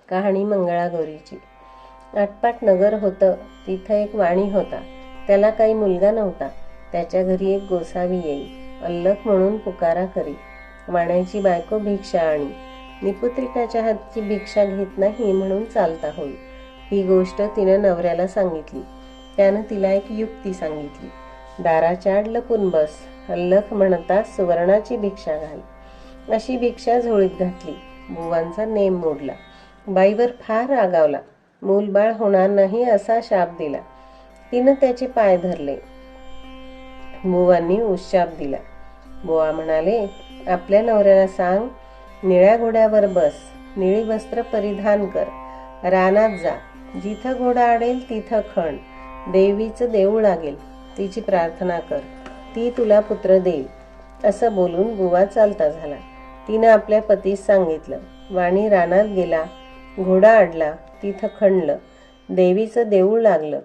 कहाणी मंगळागौरीची. आटपाट नगर होतं. तिथं एक वाणी होता. त्याला काही मुलगा नव्हता. त्याच्या घरी एक गोसावी येई. अल्लख म्हणून पुकारा करी. वाण्याची बायको भिक्षा आणि निपुत्रिकाच्या हातची भिक्षा घेत नाही म्हणून चालता होई. ही गोष्ट तिनं नवऱ्याला सांगितली. त्यानं तिला एक युक्ती सांगितली. दाराच्या आड लपून बस. अल्लख म्हणताच सुवर्णाची भिक्षा घाल. अशी भिक्षा झोळीत घातली. बुवांचा नेम मोडला. बाईवर फार रागावला. मूलबाळ होणार नाही असा शाप दिला. तिनं त्याचे पाय धरले. बुवांनी उशाप दिला. बुवा म्हणाले, आपल्या नवऱ्याला सांग, निळ्या घोड्यावर बस, निळी वस्त्र परिधान कर, रानात जा, जिथं घोडा अडेल तिथं खण, देवीचं देऊळ लागेल, तिची प्रार्थना कर, ती तुला पुत्र देईल. असं बोलून बुवा चालता झाला. तिनं आपल्या पतीस सांगितलं. वाणी रानात गेला, घोडा अडला, तिथं खणलं, देवीचं देऊळ लागलं.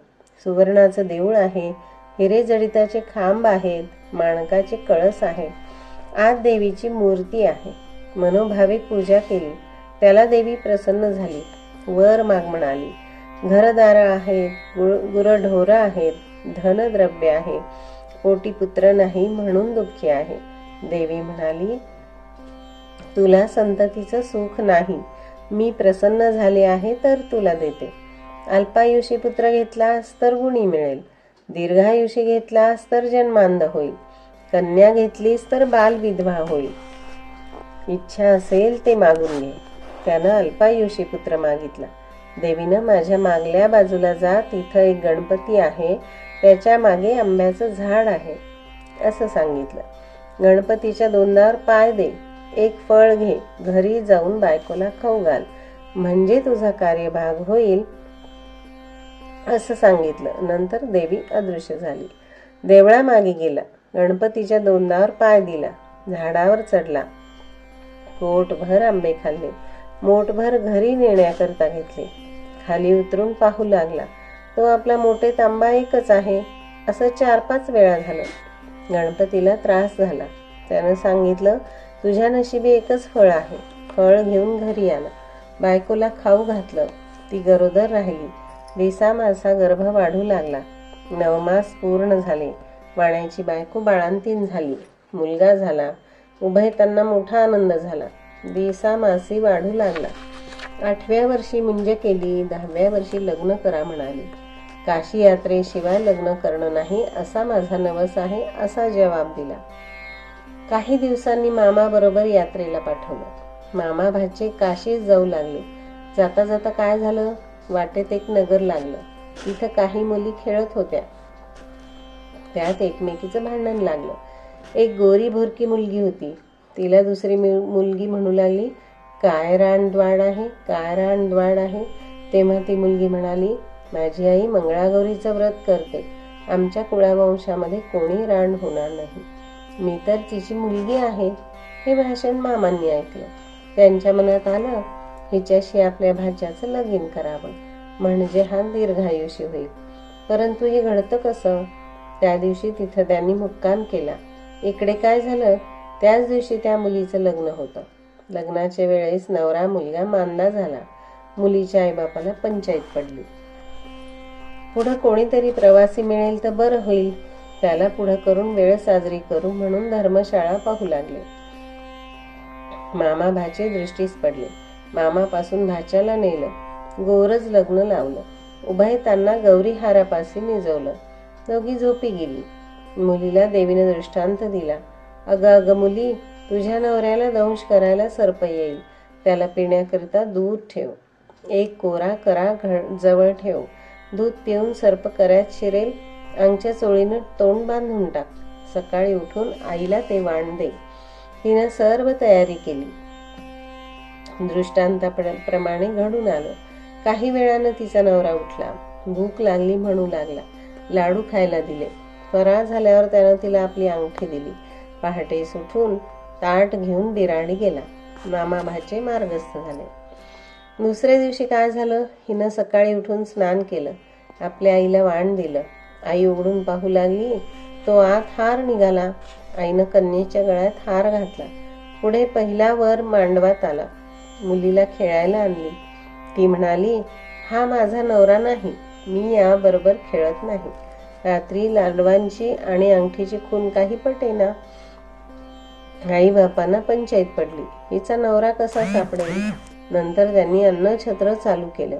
सुवर्णाचं देऊळ आहे, हिरे जडिताचे खांब आहेत, माणकाचे कळस आहे, आत देवीची मूर्ती आहे. मनोभावे पूजा केली. त्याला देवी प्रसन्न झाली. वर माग म्हणाली. घरदारं आहेत, गुरढोरं आहेत, धनद्रव्य आहे, पोटी पुत्र नाही म्हणून दुःखी आहे. देवी म्हणाली, तुला संततीचं सुख नाही. मी प्रसन्न झाले आहे तर तुला देते. अल्पायुषी पुत्र घेतलास तर गुणी मिळेल, दीर्घायुषी घेतलास तर जन्मांध होईल, कन्या घेतलीस तर बाल विधवा होईल. इच्छा असेल ते मागून घे. त्यानं अल्पायुषी पुत्र मागितला. देवीनं माझ्या मागल्या बाजूला जा, तिथं एक गणपती आहे, त्याच्या मागे आंब्याचं झाड आहे असं सांगितलं. गणपतीच्या दोंडावर पाय दे, एक फळ घे, घरी जाऊन बायकोला खाऊ घाल, म्हणजे तुझा कार्यभाग होईल असं सांगितलं. नंतर देवी अदृश्य झाली. देवळामागे गेला. गणपतीच्या दोंडावर पाय दिला. झाडावर चढला. पोटभर आंबे खाल्ले. मोठभर घरी नेण्याकरता घेतले. खाली उतरून पाहू लागला. तो आपला मोठे आंबा एकच आहे असं 4-5 वेळा झालं. गणपतीला त्रास झाला. त्यानं सांगितलं, तुझ्या नशिबी एकच फळ आहे, फळ घेऊन घरी आला. बायकोला खाऊ घातलं. ती गरोदर राहिली. 20 मासा गर्भ वाढू लागला. 9 मास पूर्ण झाले. वाण्याची बायको बाळंतीण झाली. मुलगा झाला. उभयतांना मोठा आनंद झाला. 20 मासी वाढू लागला. 8व्या वर्षी मुंज केली. 10व्या वर्षी लग्न करा म्हणाली. काशी यात्रेशिवाय लग्न करणं नाही असा माझा नवस आहे असा जवाब दिला. काही दिवसांनी मामा बरोबर यात्रेला पाठवलं. मामा भाचे काशीत जाऊ लागले. जाता जाता काय झालं, वाटेत एक नगर लागलं. तिथं काही मुली खेळत होत्या. त्यात एकमेकीचं भांडण लागलं. एक गोरी भुरकी मुलगी होती. तिला दुसरी मुलगी म्हणू लागली, काय रानद्वाड आहे, काय रानद्वाड आहे. तेव्हा ती मुलगी म्हणाली, माझी आई मंगळागौरीचं व्रत करते, आमच्या कुळावंशामध्ये कोणी रान होणार नाही, मी तर तिची मुलगी आहे. हे भाषण मामांनी ऐकलं. त्यांच्या मनात आलं, हिच्याशी आपल्या भाच्याचं लगीन करावं, म्हणजे हा दीर्घायुषी होईल. परंतु हे घडतं कसं? त्या दिवशी तिथं त्यांनी मुक्काम केला. इकडे काय झालं, त्याच दिवशी त्या मुलीचं लग्न होतं. लग्नाच्या वेळेस नवरा मुलगा मांदा झाला. मुलीच्या आईबापाला पंचायत पडली. पुढं कोणीतरी प्रवासी मिळेल तर बरं होईल, त्याला पुढं करून वेळ साजरी करू म्हणून धर्मशाळा पाहू लागले. मामा भाचे दृष्टीस पडले. मामापासून भाच्याला नेलं. गोरज लग्न लावलं. उभयतांना गौरी हारापाशी निजवलं. दोघी झोपी गेली. मुलीला देवीने दृष्टांत दिला. अगं मुली, तुझ्या नवऱ्याला दंश करायला सर्प येईल, त्याला पिण्याकरिता दूध ठेव. एक कोरा करा जवळ ठेव. दूध पिऊन सर्प कऱ्यात शिरेल, अंगच्या चोळीनं तोंड बांधून टाक. सकाळी उठून आईला ते वाण दे. तिनं सर्व तयारी केली. दृष्टांताप्रमाणे घडून आलं. काही वेळानं तिचा नवरा उठला. भूक लागली म्हणू लागला. लाडू खायला दिले. फराळ झाल्यावर त्यानं तिला आपली अंगठी दिली. पहाटे उठून ताट घेऊन बिराडी गेला. मामा भाचे मार्गस्थ झाले. दुसऱ्या दिवशी काय झालं, हिनं सकाळी उठून स्नान केलं. आपल्या आईला वाण दिलं. आई उघडून पाहू लागली. तो आत हार निघाला. आईनं कन्येच्या गळ्यात हार घातला. पुढे पहिला वर मांडवात आला. मुलीला खेळायला आणली. ती म्हणाली, हा माझा नवरा नाही, मी याबरोबर खेळत नाही. रात्री लाडवांची आणि अंगठीची खून काही पटेना. आई बापांना पंचायत पडली, हिचा नवरा कसा सापडेल. नंतर त्यांनी अन्नछत्र चालू केलं.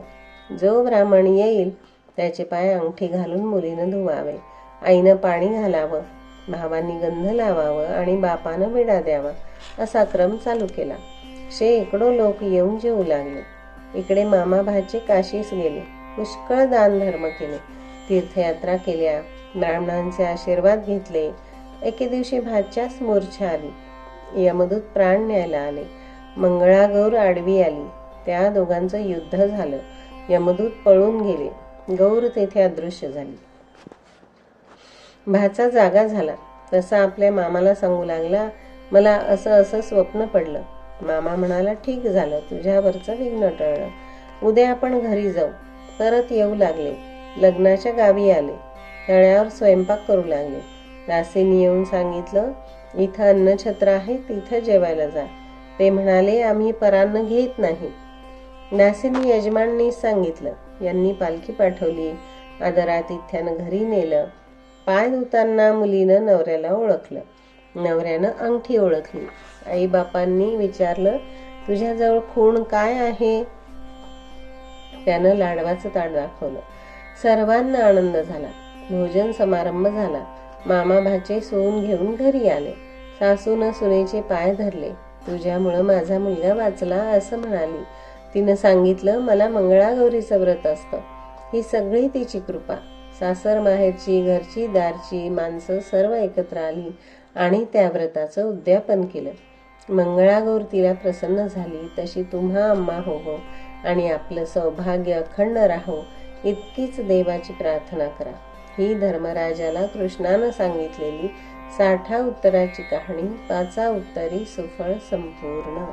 जो ब्राह्मण येईल त्याचे पाय अंगठी घालून मुलीनं धुवावे, आईनं पाणी घालावं, भावांनी गंध लावावं आणि बापानं विडा द्यावा, असा क्रम चालू केला. शेकडो लोक येऊन जेवू लागले. इकडे मामा भाचे काशीस गेले, पुष्कळ दान धर्म केले, तीर्थयात्रा केल्या, ब्राह्मणांचे आशीर्वाद घेतले. एके दिवशी भाच्यास मूर्छा आली. यमदूत प्राण न्यायला आले. मंगळागौर आडवी आली. त्या दोघांचं युद्ध झालं. यमदूत पळून गेले. गौर तेथे अदृश्य झाली. भाचा जागा झाला. तसा आपल्या मामाला सांगू लागला, मला असं असं स्वप्न पडलं. मामा म्हणाला, ठीक झालं, तुझ्यावरचं विघ्न टळलं. उद्या आपण घरी जाऊ. परत येऊ लागले. लग्नाच्या गावी आले. तळ्यावर स्वयंपाक करू लागले. दासीने येऊन सांगितलं, इथं अन्नछत्र आहे, तिथं जेवायला जा. ते म्हणाले, आम्ही परान्न घेत नाही. दासीने यजमानीस सांगितलं. यांनी पालखी पाठवली. आदरातिथ्यानं घरी नेलं. पाय धुताना मुलीनं नवऱ्याला ओळखलं. नवऱ्यानं अंगठी ओळखली. आई बापांनी विचारलं, तुझ्याजवळ खूण काय आहे. त्यानं लाडवाचं ताट दाखवलं. सर्वांना आनंद झाला. भोजन समारंभ झाला. मामा भाचे सून घेऊन घरी आले. सासूनं सुनेचे पाय धरले. तुझ्यामुळं माझा मुलगा वाचला असं म्हणाली. तिनं सांगितलं, मला मंगळागौरीचं व्रत असतं. ही सगळी तिची कृपा. सासर माहेरची, घरची दारची माणसं सर्व एकत्र आली आणि त्या व्रताचं उद्यापन केलं. मंगळागौर तिला प्रसन्न झाली. तशी तुम्हा अम्मा हो आणि आपलं सौभाग्य अखंड राहो इतकीच देवाची प्रार्थना करा. ही धर्मराजाला कृष्णानं सांगितलेली 60 उत्तराची कहाणी 5 उत्तरी सुफळ संपूर्ण.